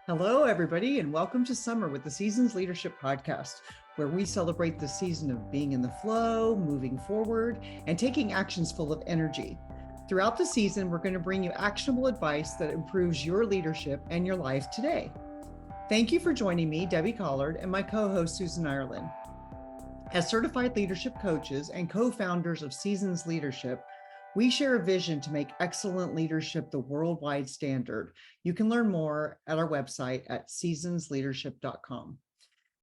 Hello, everybody, and welcome to Summer with the Seasons Leadership Podcast, where we celebrate the season of being in the flow, moving forward, and taking actions full of energy. Throughout the season, we're going to bring you actionable advice that improves your leadership and your life today. Thank you for joining me, Debbie Collard, and my co-host, Susan Ireland. As certified leadership coaches and co-founders of Seasons Leadership, we share a vision to make excellent leadership the worldwide standard. You can learn more at our website at seasonsleadership.com.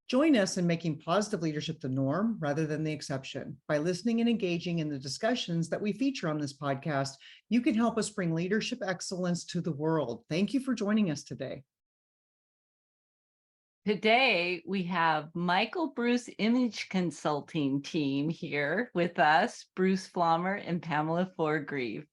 Join us in making positive leadership the norm rather than the exception. By listening and engaging in the discussions that we feature on this podcast, you can help us bring leadership excellence to the world. Thank you for joining us today. Today, we have Michael Bruce Image Consulting team here with us, Bruce Flommer and Pamela Forgreave.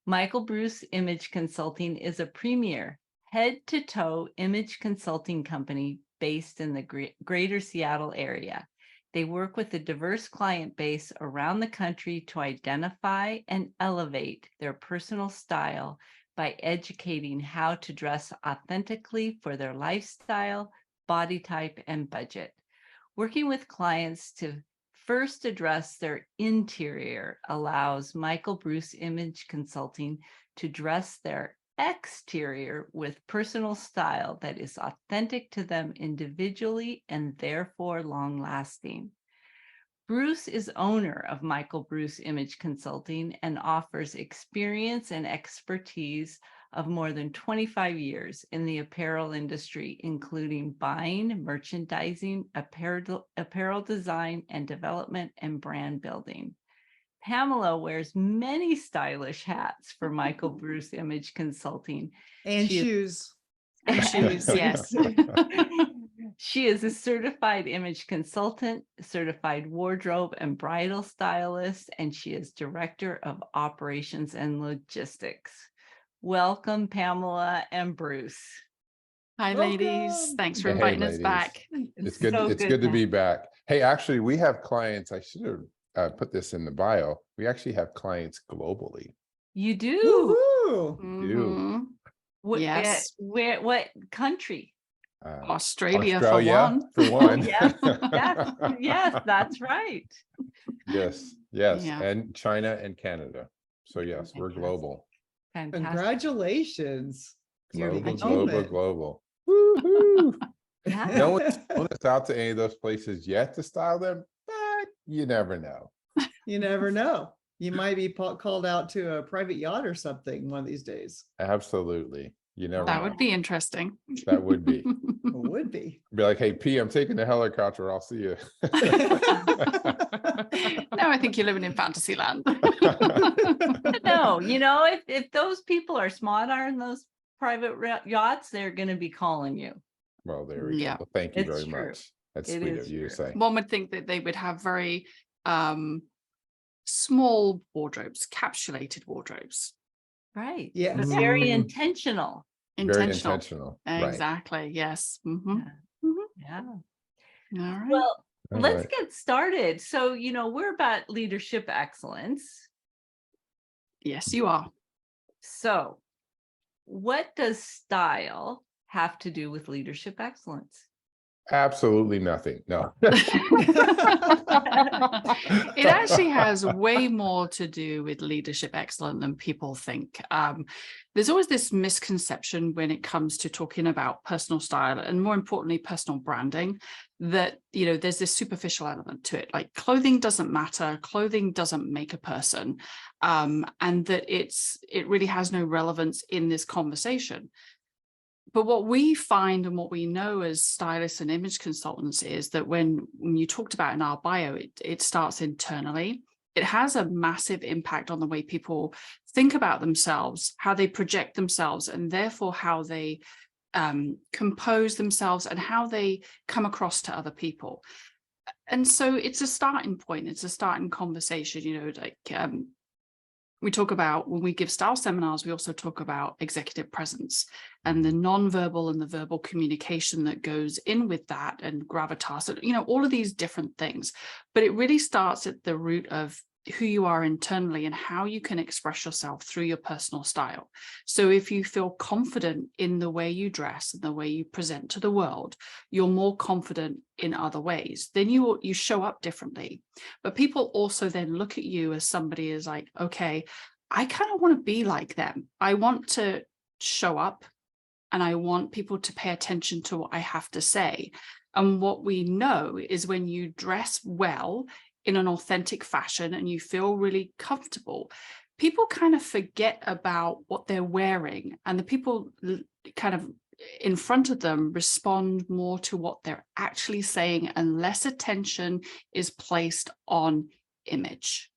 Michael Bruce Image Consulting is a premier head-to-toe image consulting company based in the greater Seattle area. They work with a diverse client base around the country to identify and elevate their personal style by educating how to dress authentically for their lifestyle, body type, and budget. Working with clients to first address their interior allows Michael Bruce Image Consulting to dress their exterior with personal style that is authentic to them individually and therefore long-lasting. Bruce is owner of Michael Bruce Image Consulting and offers experience and expertise of more than 25 years in the apparel industry, including buying, merchandising, apparel design and development, and brand building. Pamela wears many stylish hats for Michael Bruce Image Consulting. And shoes. And shoes, yes. She is a certified image consultant, certified wardrobe and bridal stylist, and she is director of operations and logistics. Welcome, Pamela and Bruce. Hi, ladies. Thanks for inviting us back. It's good. It's good to be back. Hey, actually, we have clients. I should have put this in the bio. We actually have clients globally. You do? Do. Yes. What country? Australia for one. Yes, that's right. Yes. Yeah. And China and Canada. So yes, we're global. Fantastic. Congratulations. Global. Woo-hoo. No one's flown us out to any of those places yet to style them, but you never know. You never know. You might be called out to a private yacht or something one of these days. Absolutely. You never know. That would be interesting. That would be. It would be. Be like, hey, P, I'm taking the helicopter. I'll see you. No, I think you're living in fantasy land. No, if those people are smart on those private yachts, they're going to be calling you. Well, there we go. Well, thank you very true. much. That's sweet of you to say. One would think that they would have very small wardrobes, capsulated wardrobes. Right. Yeah. But very intentional. Very intentional. Exactly. Right. Yes. Mm-hmm. Yeah. All right. Well, let's get started. So, we're about leadership excellence. Yes, you are. So, what does style have to do with leadership excellence? Absolutely nothing. No. It actually has way more to do with leadership excellence than people think. There's always this misconception when it comes to talking about personal style and, more importantly, personal branding, that there's this superficial element to it, like clothing doesn't matter, clothing doesn't make a person, and that it really has no relevance in this conversation. But what we find and what we know as stylists and image consultants is that when you talked about in our bio, it starts internally. It has a massive impact on the way people think about themselves, how they project themselves, and therefore how they compose themselves and how they come across to other people. And so it's a starting point. It's a starting conversation, we talk about, when we give style seminars, we also talk about executive presence and the non-verbal and the verbal communication that goes in with that, and gravitas, all of these different things. But it really starts at the root of who you are internally and how you can express yourself through your personal style. So if you feel confident in the way you dress and the way you present to the world, you're more confident in other ways. Then you show up differently. But people also then look at you as somebody is like, okay, I kind of want to be like them. I want to show up and I want people to pay attention to what I have to say. And what we know is when you dress well in an authentic fashion and you feel really comfortable, people kind of forget about what they're wearing, and the people kind of in front of them respond more to what they're actually saying, and less attention is placed on image.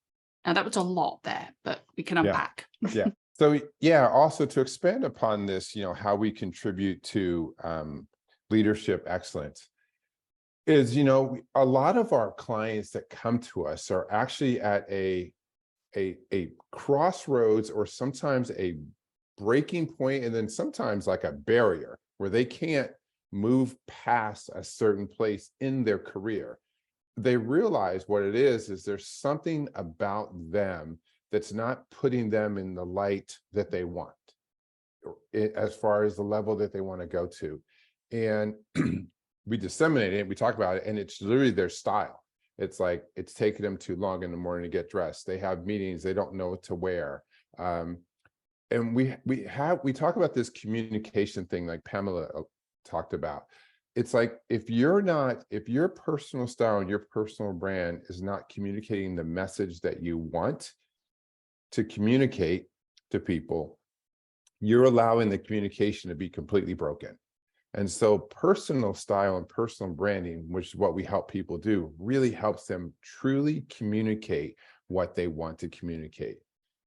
Now that was a lot there, but we can unpack. Yeah. So yeah, also to expand upon this, how we contribute to leadership excellence is, a lot of our clients that come to us are actually at a crossroads, or sometimes a breaking point, and then sometimes like a barrier where they can't move past a certain place in their career. They realize what it is there's something about them that's not putting them in the light that they want, as far as the level that they want to go to. And we disseminate it, we talk about it, and it's literally their style. It's like, it's taking them too long in the morning to get dressed. They have meetings, they don't know what to wear. And we talk about this communication thing, like Pamela talked about. It's like, if your personal style and your personal brand is not communicating the message that you want to communicate to people, you're allowing the communication to be completely broken. And so personal style and personal branding, which is what we help people do, really helps them truly communicate what they want to communicate.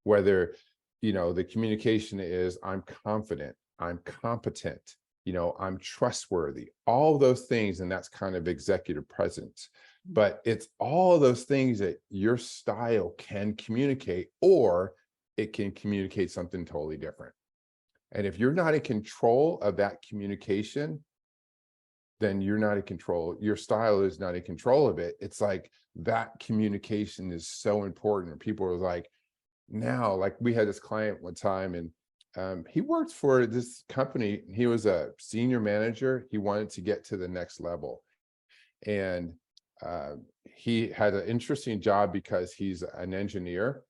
Whether, the communication is, I'm confident, I'm competent, I'm trustworthy, all those things. And that's kind of executive presence. But it's all of those things that your style can communicate, or it can communicate something totally different. And if you're not in control of that communication, then you're not in control. Your style is not in control of it. It's like, that communication is so important. And people are like, now, like we had this client one time, and he worked for this company. He was a senior manager. He wanted to get to the next level. And he had an interesting job because he's an engineer,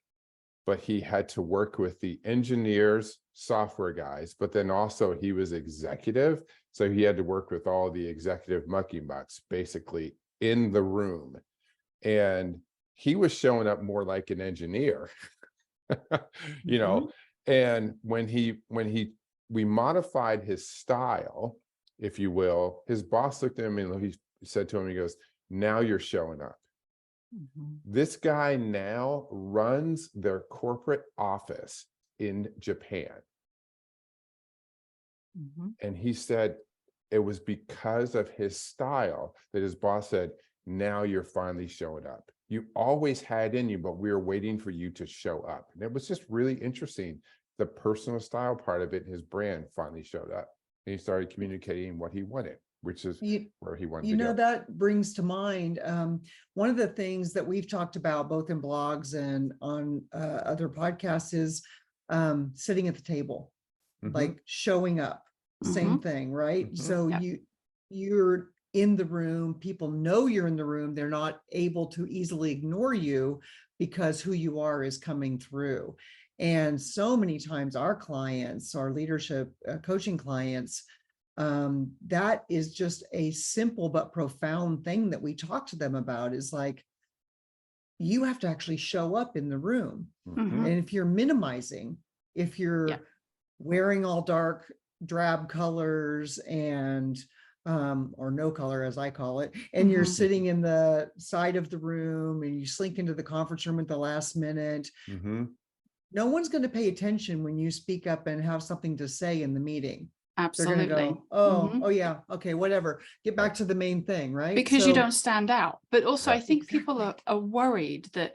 but he had to work with the engineers, software guys, but then also he was executive. So he had to work with all the executive mucky mucks basically in the room. And he was showing up more like an engineer, and when we modified his style, if you will, his boss looked at him and he said to him, he goes, now you're showing up. This guy now runs their corporate office in Japan. And he said it was because of his style that his boss said, now you're finally showing up. You always had in you, but we were waiting for you to show up. And it was just really interesting. The personal style part of it, his brand finally showed up. And he started communicating what he wanted, which is where he wanted to go. That brings to mind one of the things that we've talked about both in blogs and on other podcasts is sitting at the table, like showing up, same thing, right? So you're in the room, people know you're in the room, they're not able to easily ignore you because who you are is coming through. And so many times our clients, our leadership coaching clients, that is just a simple but profound thing that we talk to them about, is like, you have to actually show up in the room. And if you're minimizing, if you're wearing all dark drab colors and or no color, as I call it, and you're sitting in the side of the room and you slink into the conference room at the last minute, no one's going to pay attention when you speak up and have something to say in the meeting. Absolutely. They're going to go, oh yeah, okay, whatever, get back to the main thing, right? Because you don't stand out. But also I think people are worried that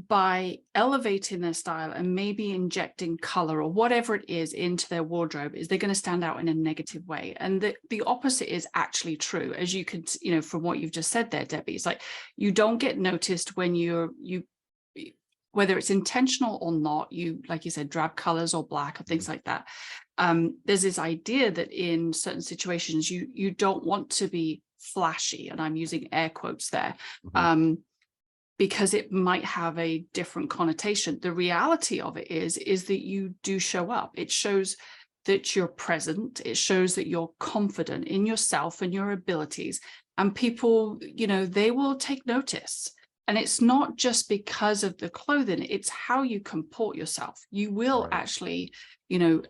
by elevating their style and maybe injecting color or whatever it is into their wardrobe, is they're going to stand out in a negative way. And the opposite is actually true, as you could, from what you've just said there, Debbie. It's like, you don't get noticed when you whether it's intentional or not, you, like you said, drab colors or black or things like that. There's this idea that in certain situations, you don't want to be flashy, and I'm using air quotes there, because it might have a different connotation. The reality of it is that you do show up. It shows that you're present. It shows that you're confident in yourself and your abilities, and people, you know, they will take notice. And it's not just because of the clothing, it's how you comport yourself. You will actually, you know,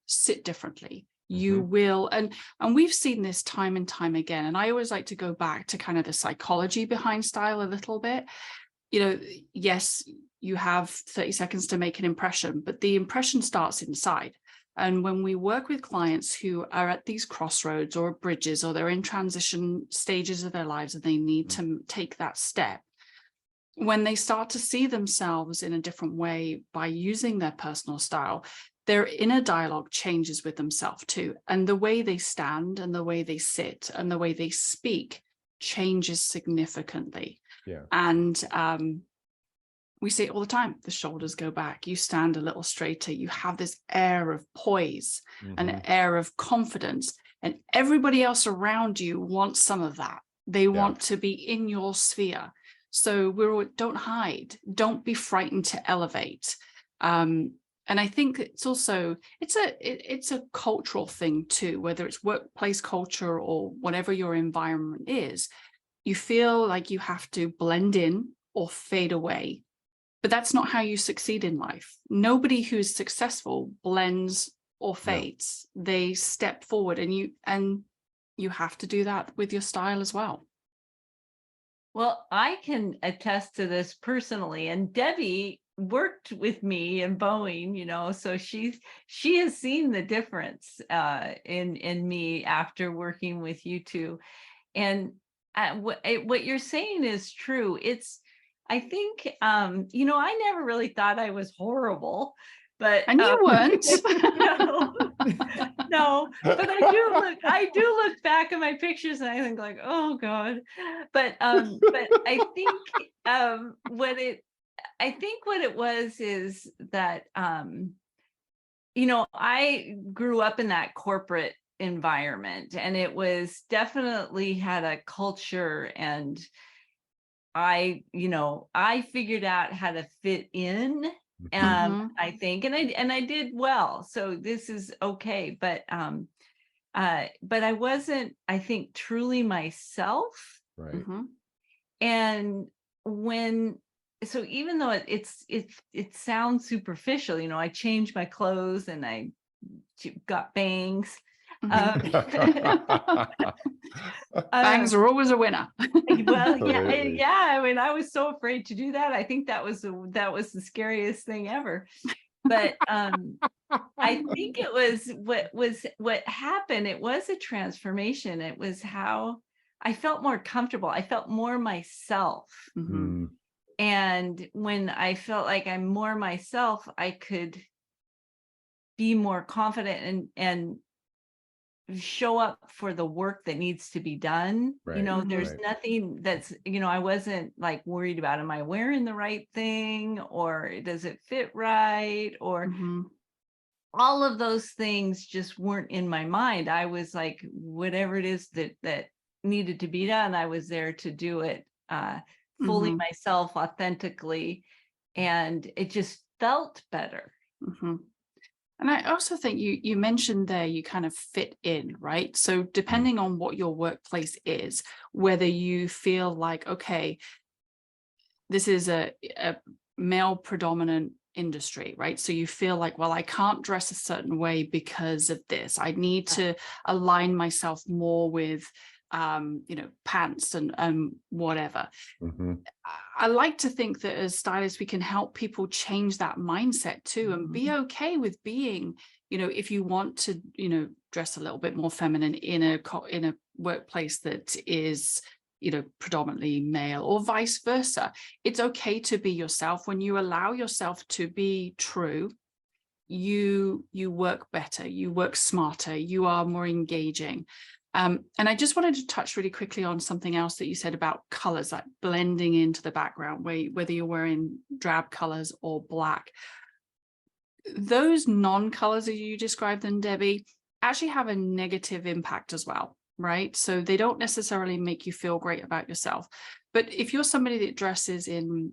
sit differently. You will, and we've seen this time and time again. And I always like to go back to kind of the psychology behind style a little bit. You know, yes, you have 30 seconds to make an impression, but the impression starts inside. And when we work with clients who are at these crossroads or bridges, or they're in transition stages of their lives and they need to take that step, when they start to see themselves in a different way by using their personal style, their inner dialogue changes with themselves too. And the way they stand and the way they sit and the way they speak changes significantly. Yeah. And we see it all the time. The shoulders go back, you stand a little straighter, you have this air of poise, an air of confidence, and everybody else around you wants some of that. They want to be in your sphere. So don't hide, don't be frightened to elevate. And I think it's also, it's a cultural thing too, whether it's workplace culture or whatever your environment is. You feel like you have to blend in or fade away, but that's not how you succeed in life. Nobody who's successful blends or fades. No. They step forward, and you have to do that with your style as well. Well, I can attest to this personally, and Debbie worked with me in Boeing, you know, so she has seen the difference in me after working with you two. And what you're saying is true. I think, you know, I never really thought I was horrible, but and you weren't. No, but I do look back at my pictures and I think like, oh God. But I think what it was is that you know, I grew up in that corporate environment, and it was definitely had a culture, and I figured out how to fit in. I think, and I did well. So this is okay. But I wasn't, I think, truly myself. Right. And so even though it sounds superficial, you know, I changed my clothes and I got bangs. Bangs are always a winner. Well, yeah. I mean, I was so afraid to do that. I think that was the scariest thing ever. But I think it was what happened. It was a transformation. It was how I felt more comfortable. I felt more myself. And when I felt like I'm more myself, I could be more confident and show up for the work that needs to be done. Right. You know, there's nothing that's, you know, I wasn't like worried about, am I wearing the right thing, or does it fit right, or all of those things just weren't in my mind. I was like, whatever it is that needed to be done, I was there to do it fully myself, authentically, and it just felt better. And I also think you mentioned there, you kind of fit in, right? So depending on what your workplace is, whether you feel like, okay, this is a male predominant industry, right? So you feel like, well, I can't dress a certain way because of this. I need to align myself more with you know, pants and whatever. I like to think that as stylists, we can help people change that mindset too, and be okay with being, you know, if you want to, you know, dress a little bit more feminine in a workplace that is, you know, predominantly male, or vice versa. It's okay to be yourself. When you allow yourself to be true, you work better, you work smarter, you are more engaging. And I just wanted to touch really quickly on something else that you said about colors, like blending into the background, whether you're wearing drab colors or black. Those non-colors, as you described them, Debbie, actually have a negative impact as well, right? So they don't necessarily make you feel great about yourself. But if you're somebody that dresses in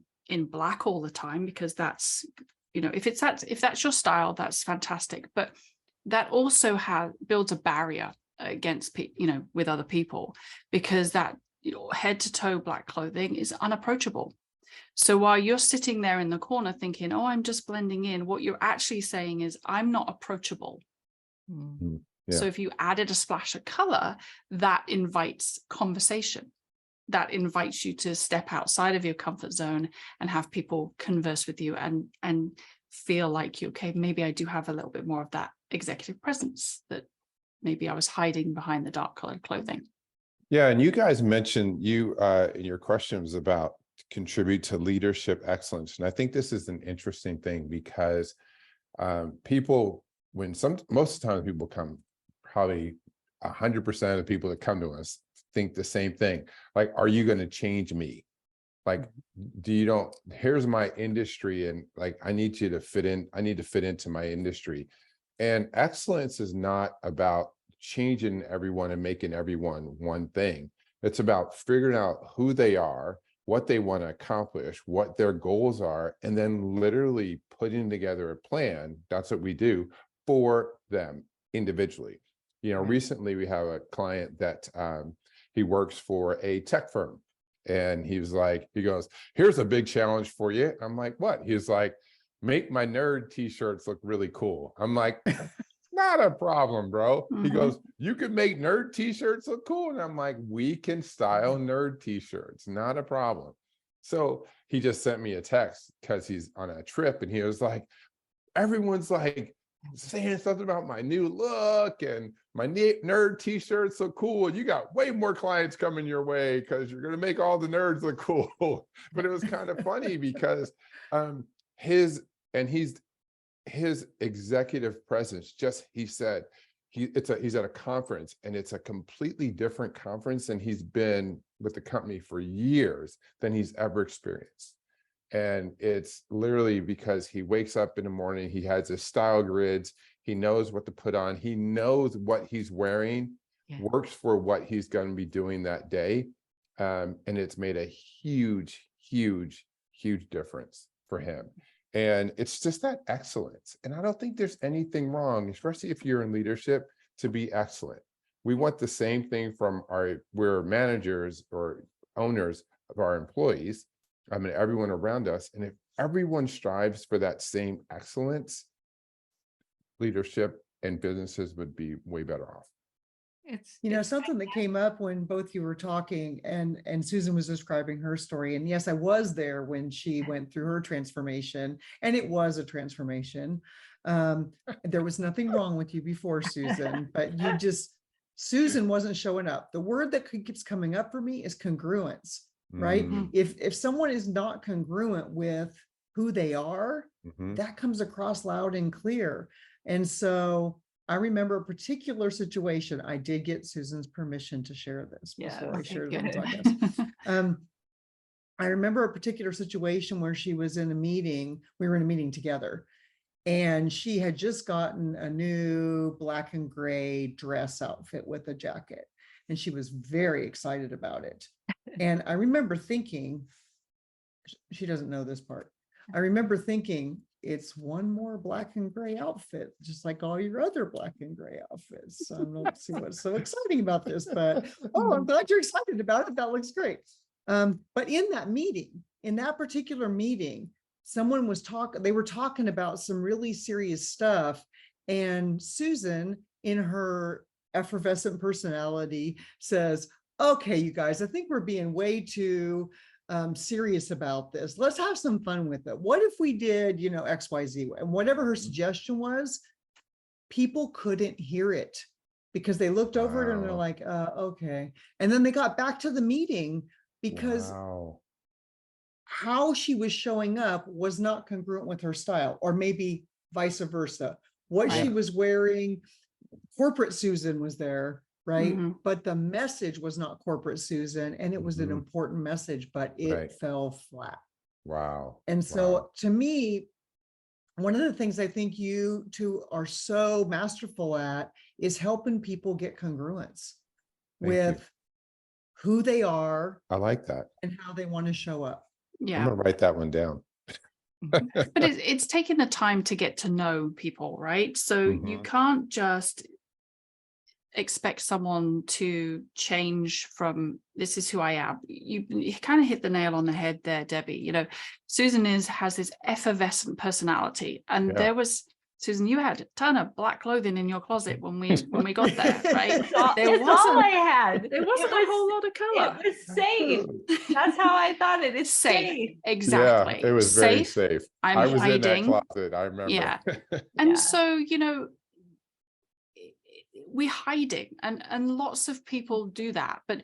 black all the time, because that's, if that's your style, that's fantastic. But that also builds a barrier against with other people, because that head to toe black clothing is unapproachable. So while you're sitting there in the corner thinking, oh, I'm just blending in, what you're actually saying is, I'm not approachable. Yeah. So if you added a splash of color, that invites conversation, that invites you to step outside of your comfort zone and have people converse with you and feel like okay, maybe I do have a little bit more of that executive presence that maybe I was hiding behind the dark colored clothing. Yeah, and you guys mentioned in your questions about contribute to leadership excellence. And I think this is an interesting thing, because people, most of the time people come, probably 100% of the people that come to us think the same thing. Like, are you going to change me? Like, here's my industry, and like, I need you to fit in. I need to fit into my industry. And excellence is not about changing everyone and making everyone one thing. It's about figuring out who they are, what they want to accomplish, what their goals are, and then literally putting together a plan. That's what we do for them individually. Recently we have a client that he works for a tech firm, and he goes, here's a big challenge for you. I'm like, what? He's like, make my nerd t-shirts look really cool. I'm like, not a problem, bro. He goes, you can make nerd t-shirts look cool. And I'm like, we can style nerd t-shirts, not a problem. So he just sent me a text because he's on a trip, and he was like, everyone's like saying something about my new look and my nerd t-shirts look cool. And you got way more clients coming your way because you're going to make all the nerds look cool. But it was kind of funny because his executive presence, he said he's at a conference, and it's a completely different conference, and he's been with the company for years than he's ever experienced. And it's literally because he wakes up in the morning, he has his style grids, he knows what to put on, he knows what he's wearing works for what he's going to be doing that day. And it's made a huge, huge, huge difference for him. And it's just that excellence. And I don't think there's anything wrong, especially if you're in leadership, to be excellent. We want the same thing from we're managers or owners of our employees. I mean, everyone around us. And if everyone strives for that same excellence, leadership and businesses would be way better off. It's something that came up when both you were talking, and Susan was describing her story. And yes, I was there when she went through her transformation, and it was a transformation. There was nothing wrong with you before, Susan, but Susan wasn't showing up. The word that keeps coming up for me is congruence, right? If someone is not congruent with who they are, that comes across loud and clear. And so I remember a particular situation. I did get Susan's permission to share this before I shared it on the podcast. I remember a particular situation where she was in a meeting. We were in a meeting together, and she had just gotten a new black and gray dress outfit with a jacket, and she was very excited about it. And I remember thinking, she doesn't know this part. I remember thinking, it's one more black and gray outfit, just like all your other black and gray outfits. So I don't see what's so exciting about this, but I'm glad you're excited about it. That looks great. But in that particular meeting, someone was they were talking about some really serious stuff. And Susan, in her effervescent personality, says, okay, you guys, I think we're being way too serious about this. Let's have some fun with it. What if we did, XYZ? And whatever her suggestion was, people couldn't hear it because they looked over it and they're like, okay. And then they got back to the meeting because how she was showing up was not congruent with her style, or maybe vice versa. What she was wearing, corporate Susan was there, right? Mhm. But the message was not corporate Susan, and it was an Mhm. important message, but it Right. fell flat. Wow. And so Wow. to me, one of the things I think you two are so masterful at is helping people get congruence Thank you. with who they are I like that. and how they want to show up. I'm Yeah. gonna write that one down. But it's taking the time to get to know people, right? So you Mhm. can't just expect someone to change from this is who I am. You kind of hit the nail on the head there, Debbie. You know, Susan has this effervescent personality, and Yeah. there was Susan. You had a ton of black clothing in your closet when we got there, right? It's all, There it's all wasn't I had. there wasn't It a whole lot of color. It was safe. That's how I thought it. It's Safe. safe. Exactly. Yeah, it was very Safe. safe. I'm I was in that hiding. closet, I remember. Yeah. And Yeah. so, you know, we're hiding, and lots of people do that, but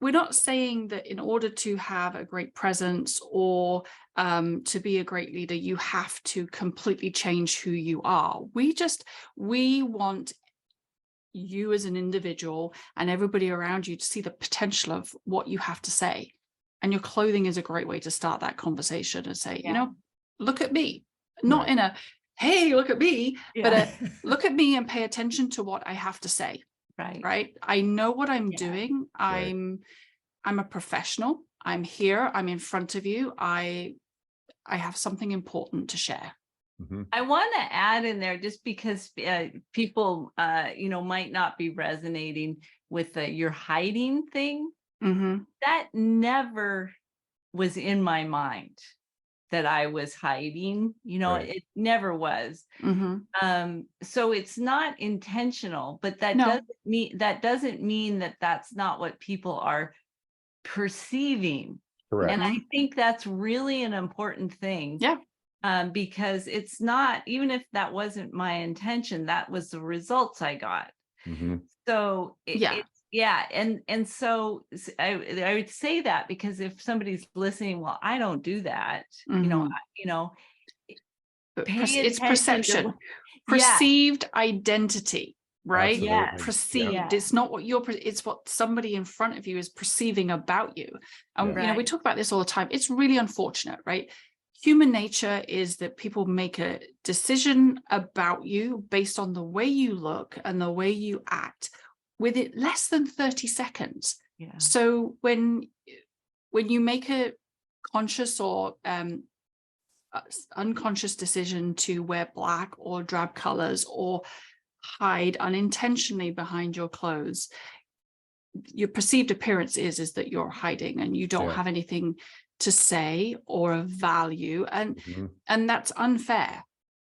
we're not saying that in order to have a great presence or to be a great leader, you have to completely change who you are. We want you as an individual and everybody around you to see the potential of what you have to say. And your clothing is a great way to start that conversation and say, you know, look at me, not Right. in a, hey, look at me, but Yeah. look at me and pay attention to what I have to say. Right. Right. I know what I'm Yeah. doing. Right. I'm a professional. I'm here. I'm in front of you. I have something important to share. Mhm. I want to add in there, just because people, you know, might not be resonating with the you're hiding thing. Mm-hmm. That never was in my mind, that I was hiding. You know, Right. it never was. Mm-hmm. So it's not intentional, but that No. doesn't mean that that's not what people are perceiving. Correct. And I think that's really an important thing. Yeah. Because it's not, even if that wasn't my intention, that was the results I got. Mhm. So Yeah. and so I would say that, because if somebody's listening, well, I don't do that, Mhm. you know, But pay it's attention perception, to, perceived identity, right? Absolutely. Perceived. Yeah. It's not what it's what somebody in front of you is perceiving about you. And Yeah. you know, we Right. talk about this all the time. It's really unfortunate, right? Human nature is that people make a decision about you based on the way you look and the way you act with it less than 30 seconds. Yeah. So when you make a conscious or unconscious decision to wear black or drab colors or hide unintentionally behind your clothes, your perceived appearance is that you're hiding and you don't Yeah. have anything to say or of value, Mhm. and that's unfair,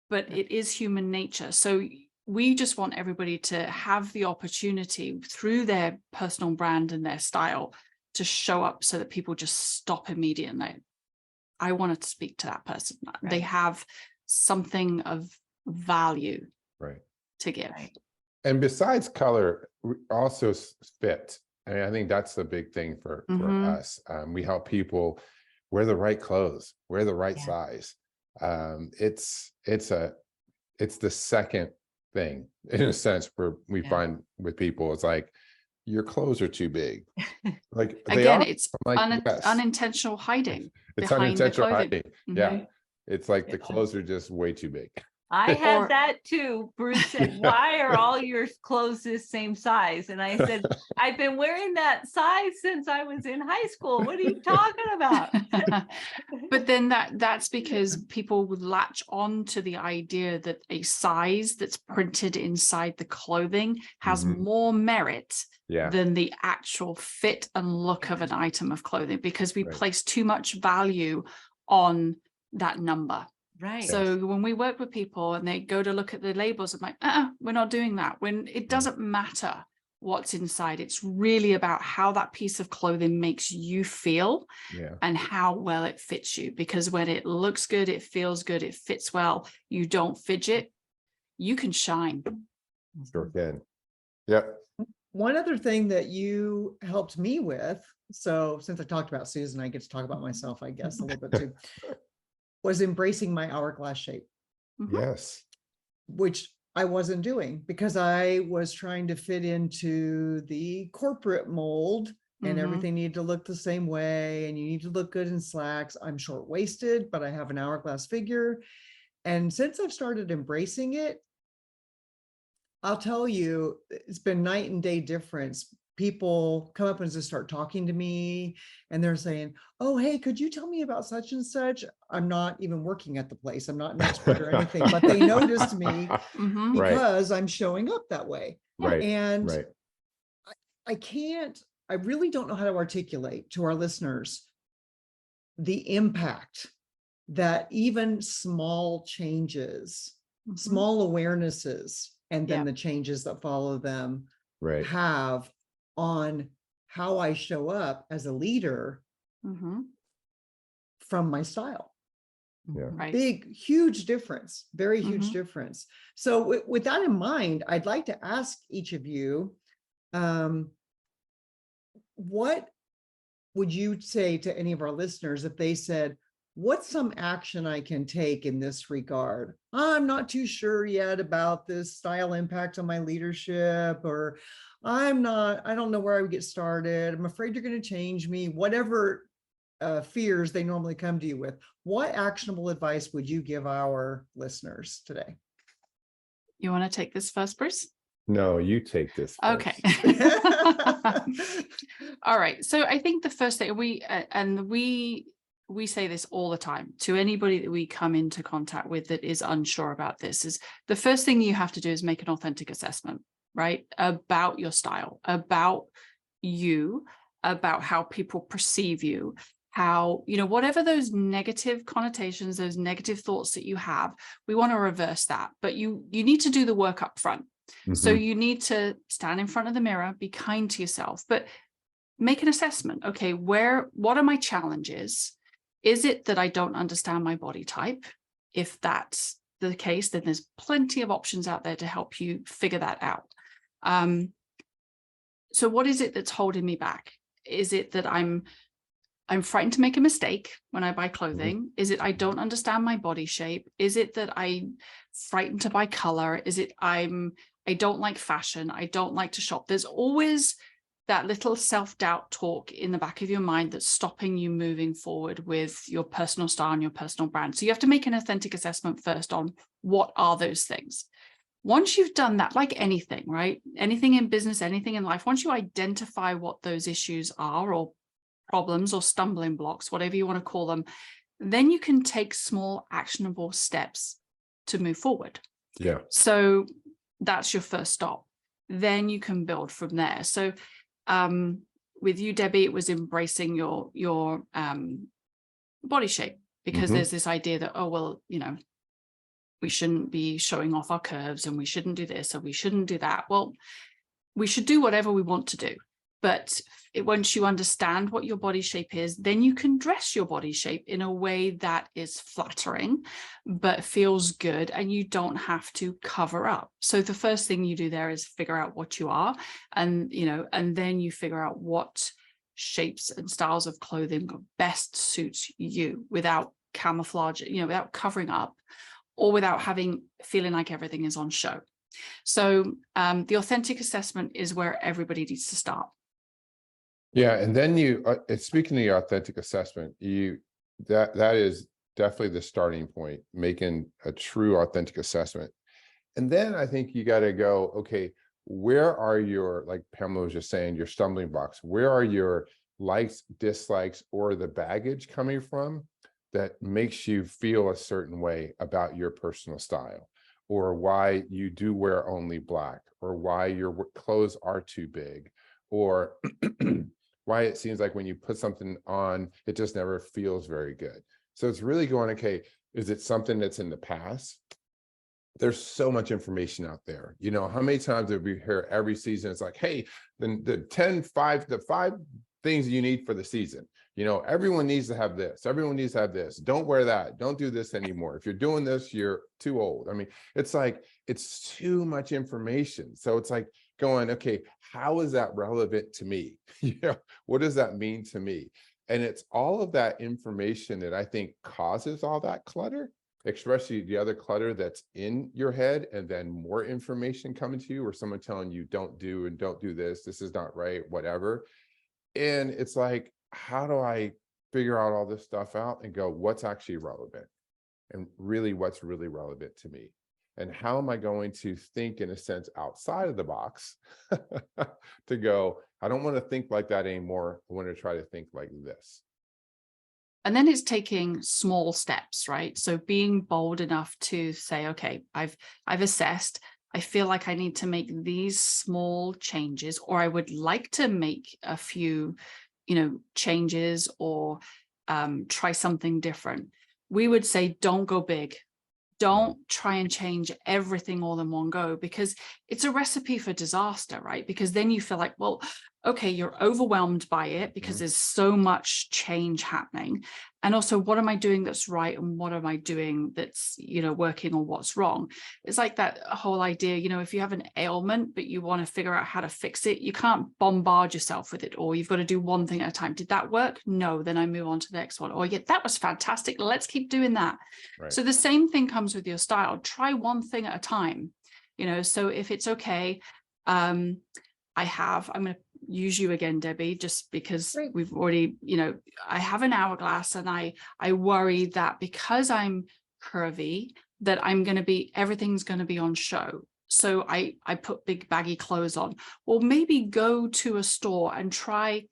but it is human nature. So we just want everybody to have the opportunity through their personal brand and their style to show up so that people just stop immediately. I wanted to speak to that person. They Right. have something of value Right. to give. Right. And besides color, also fit. I mean, I think that's the big thing for Mhm. us. We help people wear the right clothes, wear the right Yeah. size. It's the second thing, in a sense, where we Yeah. find with people. It's like, your clothes are too big. Like they Again, are. it's I'm like, yes. unintentional hiding It's behind the unintentional clothing. hiding. Mhm. Yeah. It's like the Yeah. clothes are just way too big. I had Or- that too. Bruce said, why are all your clothes this same size? And I said, I've been wearing that size since I was in high school. What are you talking about? But then that's because people would latch on to the idea that a size that's printed inside the clothing has Mhm. more merit Yeah. than the actual fit and look of an item of clothing, because we Right. place too much value on that number. Right. So when we work with people and they go to look at the labels, I'm like, we're not doing that. When it doesn't matter what's inside, it's really about how that piece of clothing makes you feel Yeah. and how well it fits you. Because when it looks good, it feels good, it fits well, you don't fidget, you can shine. Sure can. Yep. One other thing that you helped me with, so since I talked about Susan, I get to talk about myself, I guess, a little bit too, was embracing my hourglass shape, Mhm. Yes. which I wasn't doing, because I was trying to fit into the corporate mold, and everything needed to look the same way, and you need to look good in slacks. I'm short-waisted, but I have an hourglass figure. And since I've started embracing it, I'll tell you, it's been night and day difference. People come up and just start talking to me, and they're saying, oh, hey, could you tell me about such and such? I'm not even working at the place. I'm not an expert or anything, but they noticed me Mhm. Right. because I'm showing up that way. Right. And Right. I really don't know how to articulate to our listeners the impact that even small changes, Mhm. small awarenesses, and then Yeah. the changes that follow them Right. have on how I show up as a leader Mhm. from my style. Yeah. Right. Big, huge difference, very huge Mhm. difference. So with that in mind, I'd like to ask each of you, what would you say to any of our listeners if they said, what's some action I can take in this regard? I'm not too sure yet about this style impact on my leadership, or I don't know where I would get started. I'm afraid you're going to change me, whatever fears they normally come to you with. What actionable advice would you give our listeners today? You want to take this first, Bruce? No, you take this first. Okay. All right. So I think the first thing we say this all the time to anybody that we come into contact with that is unsure about this, is the first thing you have to do is make an authentic assessment, right? About your style, about you, about how people perceive you, how, whatever those negative connotations, those negative thoughts that you have, we want to reverse that. But you need to do the work up front. So you need to stand in front of the mirror, be kind to yourself, but make an assessment. Okay, what are my challenges? Is it that I don't understand my body type? If that's the case, then there's plenty of options out there to help you figure that out. So what is it that's holding me back? Is it that I'm frightened to make a mistake when I buy clothing? Is it I don't understand my body shape? Is it that I'm frightened to buy color? Is it I don't like fashion? I don't like to shop? There's always that little self-doubt talk in the back of your mind that's stopping you moving forward with your personal style and your personal brand. So you have to make an authentic assessment first on what are those things. Once you've done that, like anything, right? Anything in business, anything in life, once you identify what those issues are, or problems or stumbling blocks, whatever you want to call them, then you can take small actionable steps to move forward. Yeah. So that's your first stop. Then you can build from there. So with you, Debbie, it was embracing your body shape, because there's this idea that, oh, well, we shouldn't be showing off our curves, and we shouldn't do this, or we shouldn't do that. Well, we should do whatever we want to do. But once you understand what your body shape is, then you can dress your body shape in a way that is flattering, but feels good, and you don't have to cover up. So the first thing you do there is figure out what you are, and then you figure out what shapes and styles of clothing best suits you without camouflage, without covering up, or without feeling like everything is on show. So the authentic assessment is where everybody needs to start. Yeah, and then speaking of the authentic assessment, that is definitely the starting point, making a true authentic assessment. And then I think you got to go, okay, where are your, like Pamela was just saying, your stumbling blocks? Where are your likes, dislikes, or the baggage coming from that makes you feel a certain way about your personal style, or why you do wear only black, or why your clothes are too big, or why it seems like when you put something on, it just never feels very good. So it's really going, okay, is it something that's in the past? There's so much information out there. How many times have we hear every season, it's like, hey, the 5 things you need for the season. Everyone needs to have this. Everyone needs to have this. Don't wear that. Don't do this anymore. If you're doing this, you're too old. I mean, it's like, it's too much information. So it's like going, okay, how is that relevant to me? What does that mean to me? And it's all of that information that I think causes all that clutter. especially the other clutter that's in your head, and then more information coming to you, or someone telling you don't do this, this is not right, whatever. And it's like, how do I figure out all this stuff out and go, what's actually relevant, and really what's really relevant to me? And how am I going to think, in a sense, outside of the box to go, I don't want to think like that anymore. I want to try to think like this. And then it's taking small steps, right? So being bold enough to say, okay, I've assessed, I feel like I need to make these small changes, or I would like to make a few, changes, or try something different. We would say, don't go big. Don't try and change everything all in one go, because it's a recipe for disaster, right? Because then you feel like, well, okay, you're overwhelmed by it because there's so much change happening. And also, what am I doing that's right? And what am I doing that's, working, or what's wrong? It's like that whole idea, if you have an ailment, but you want to figure out how to fix it, you can't bombard yourself with it, or you've got to do one thing at a time. Did that work? No, then I move on to the next one. Or yeah, that was fantastic. Let's keep doing that. Right. So the same thing comes with your style. Try one thing at a time, so if it's okay, I'm going to use you again, Debbie, just because we've already, I have an hourglass, and I worry that because I'm curvy, that everything's going to be on show. So I put big baggy clothes on. Or maybe go to a store and try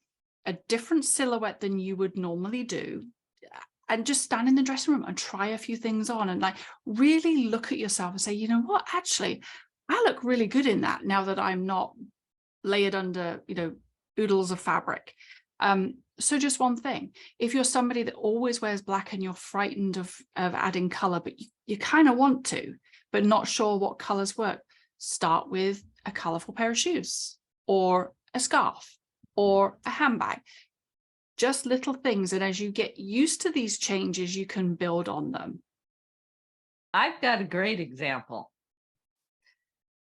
a different silhouette than you would normally do, and just stand in the dressing room and try a few things on, and like really look at yourself and say, you know what, actually, I look really good in that now that I'm not layered under, oodles of fabric. So just one thing, if you're somebody that always wears black and you're frightened of adding color, but you kind of want to, but not sure what colors work, start with a colorful pair of shoes, or a scarf, or a handbag. Just little things. And as you get used to these changes, you can build on them. I've got a great example.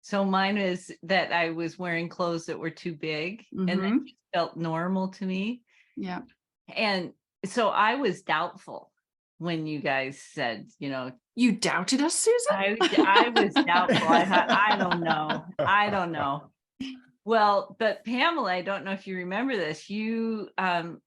So mine is that I was wearing clothes that were too big, and that just felt normal to me. Yeah. And so I was doubtful when you guys said, You doubted us, Susan? I was doubtful. I thought, I don't know. Well, but Pamela, I don't know if you remember this. You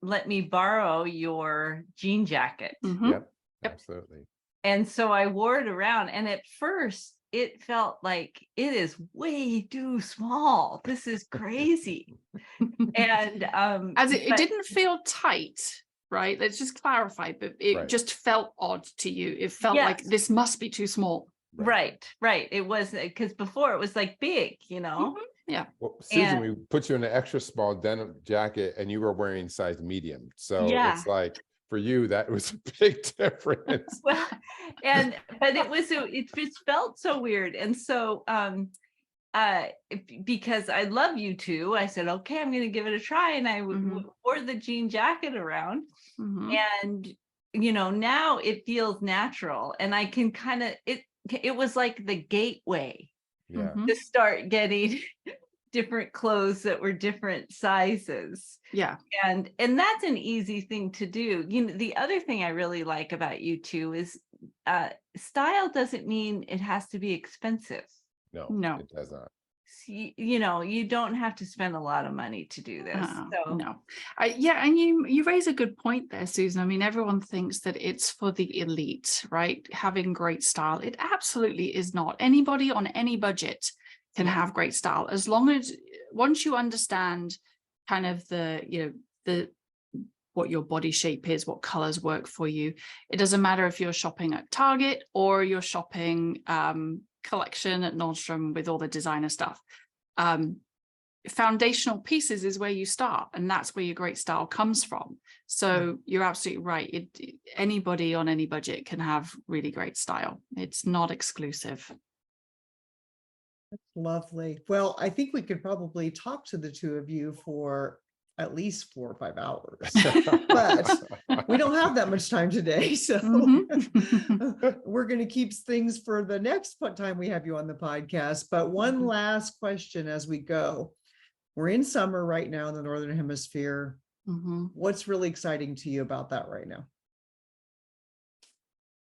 let me borrow your jean jacket. Yep, absolutely. And so I wore it around, and at first it felt like, it is way too small. This is crazy. And it didn't feel tight, right? Let's just clarify, but it just felt odd to you. It felt like this must be too small. Right. It was, because before it was like big, Yeah. Well, Susan, we put you in an extra small denim jacket, and you were wearing size medium. So it's like, for you, that was a big difference. Well, but it just felt so weird. And so, because I love you two, I said, okay, I'm going to give it a try. And I wore the jean jacket around, and, now it feels natural, and I can kind of, it was like the gateway to start getting different clothes that were different sizes. Yeah. And that's an easy thing to do. The other thing I really like about you two is style doesn't mean it has to be expensive. No, it does not. You don't have to spend a lot of money to do this. No. And you raise a good point there, Susan. I mean, everyone thinks that it's for the elite, right? Having great style. It absolutely is not. Anybody on any budget can have great style, as long as once you understand kind of the what your body shape is, what colors work for you. It doesn't matter if you're shopping at Target or you're shopping collection at Nordstrom with all the designer stuff. Foundational pieces is where you start, and that's where your great style comes from. So you're absolutely right. Anybody on any budget can have really great style. It's not exclusive. That's lovely. Well, I think we could probably talk to the two of you for at least 4 or 5 hours, but we don't have that much time today. So we're going to keep things for the next time we have you on the podcast. But one last question as we go. We're in summer right now in the Northern Hemisphere. What's really exciting to you about that right now?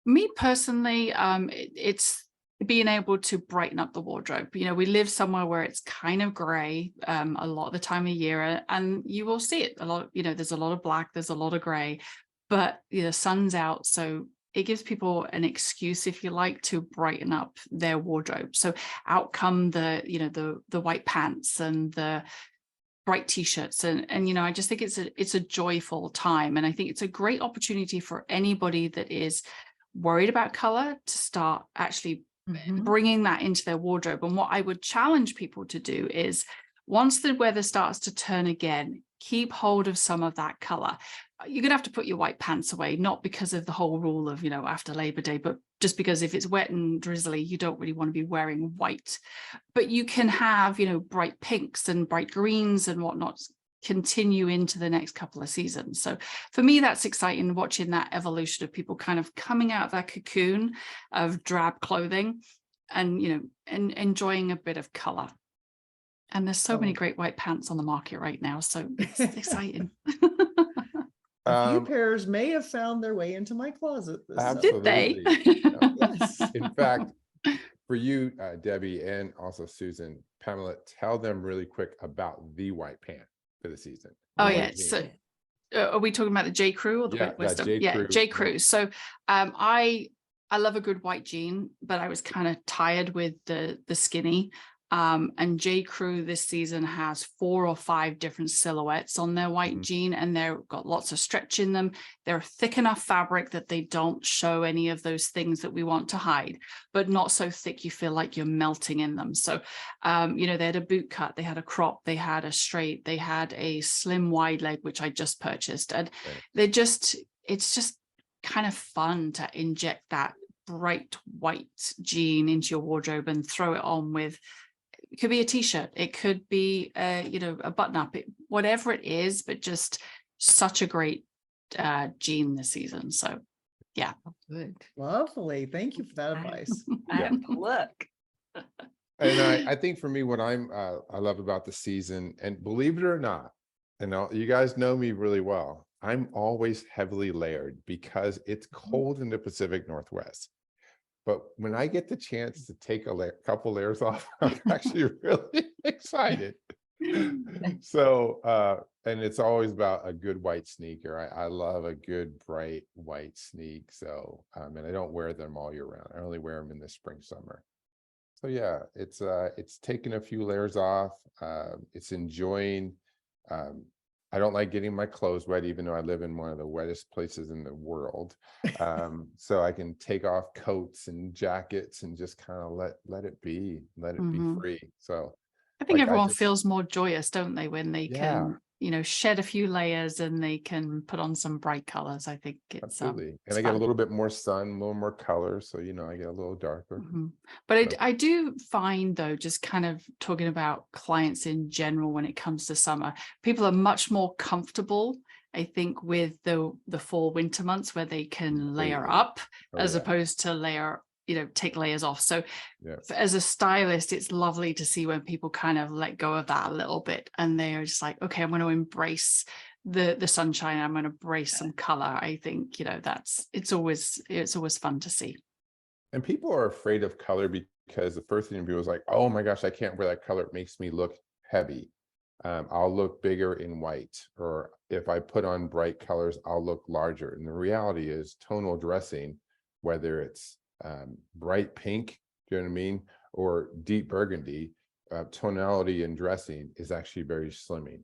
Me personally, it's being able to brighten up the wardrobe. We live somewhere where it's kind of gray a lot of the time of year, and you will see it a lot. There's a lot of black, there's a lot of gray, but the sun's out, so it gives people an excuse, if you like, to brighten up their wardrobe. So out come the white pants and the bright t-shirts, and I just think it's a joyful time, and I think it's a great opportunity for anybody that is worried about color to start actually bringing that into their wardrobe. And what I would challenge people to do is, once the weather starts to turn again, keep hold of some of that color. You're gonna have to put your white pants away, not because of the whole rule of after Labor Day, but just because if it's wet and drizzly, you don't really want to be wearing white. But you can have bright pinks and bright greens and whatnot continue into the next couple of seasons. So for me, that's exciting, watching that evolution of people kind of coming out of that cocoon of drab clothing and and enjoying a bit of color. And there's so many great white pants on the market right now, so it's exciting. A few pairs may have found their way into my closet this summer. Did they? Yes. In fact, for you, Debbie, and also Susan, Pamela, tell them really quick about the white pant for the season. Oh yeah, so are we talking about the J. Crew or the White Wisdom? J. Crew. So I love a good white jean, but I was kind of tired with the skinny. And J. Crew this season has 4 or 5 different silhouettes on their white jean, and they've got lots of stretch in them. They're thick enough fabric that they don't show any of those things that we want to hide, but not so thick you feel like you're melting in them. So they had a boot cut, they had a crop, they had a straight, they had a slim wide leg, which I just purchased, and it's just kind of fun to inject that bright white jean into your wardrobe and throw it on with. It could be a t-shirt, it could be a button-up, whatever it is, but just such a great jean this season. So yeah. Good. Lovely. Thank you for that advice. I have to look. And I think for me, what I love about the season, and believe it or not, and you guys know me really well, I'm always heavily layered because it's cold in the Pacific Northwest. But when I get the chance to take a couple layers off, I'm actually really excited. So, and it's always about a good white sneaker. I love a good bright white sneak. So, and I don't wear them all year round. I only wear them in the spring, summer. So yeah, it's taking a few layers off. It's enjoying. I don't like getting my clothes wet, even though I live in one of the wettest places in the world. So I can take off coats and jackets and just kind of let it be free. So I think everyone feels more joyous, don't they, when they can, shed a few layers and they can put on some bright colors. I think it's absolutely. And I get a little bit more sun, a little more color. So, I get a little darker. But I do find, though, just kind of talking about clients in general, when it comes to summer, people are much more comfortable, I think, with the fall winter months where they can layer up as opposed to take layers off. So as a stylist, it's lovely to see when people kind of let go of that a little bit and they're just like, okay, I'm going to embrace the sunshine. I'm going to embrace some color. I think, it's always fun to see. And people are afraid of color because the first thing people is like, oh my gosh, I can't wear that color. It makes me look heavy. I'll look bigger in white, or if I put on bright colors, I'll look larger. And the reality is tonal dressing, whether it's bright pink, do you know what I mean, or deep burgundy, tonality and dressing is actually very slimming.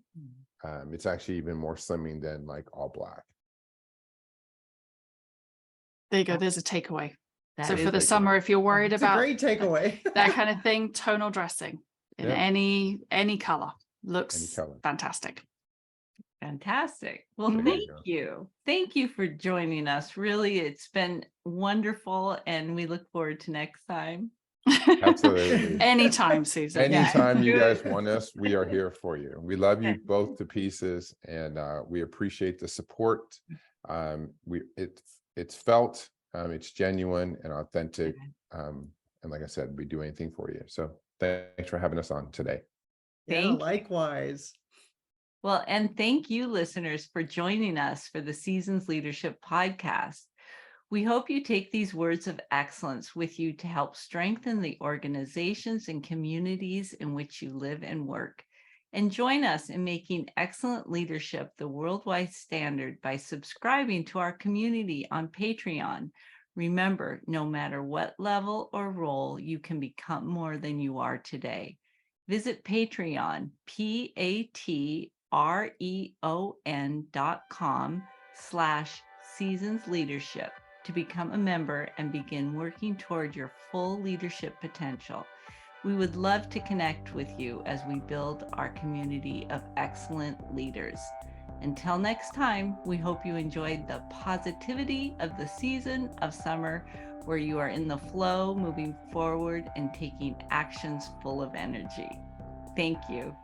It's actually even more slimming than like all black. There you go. There's a takeaway. So for the summer, if you're worried about a great takeaway, that kind of thing, tonal dressing in any color looks fantastic. Fantastic. Well, thank you. Thank you for joining us. Really, it's been wonderful, and we look forward to next time. Absolutely. Anytime, Susan. Anytime you guys want us, we are here for you. We love you both to pieces, and we appreciate the support. It's felt, it's genuine and authentic. And like I said, we do anything for you. So thanks for having us on today. Likewise. Well, and thank you, listeners, for joining us for the Seasons Leadership Podcast. We hope you take these words of excellence with you to help strengthen the organizations and communities in which you live and work. And join us in making excellent leadership the worldwide standard by subscribing to our community on Patreon. Remember, no matter what level or role, you can become more than you are today. Visit Patreon, patreon.com/seasonsleadership to become a member and begin working toward your full leadership potential. We would love to connect with you as we build our community of excellent leaders. Until next time, we hope you enjoyed the positivity of the season of summer, where you are in the flow, moving forward and taking actions full of energy. Thank you.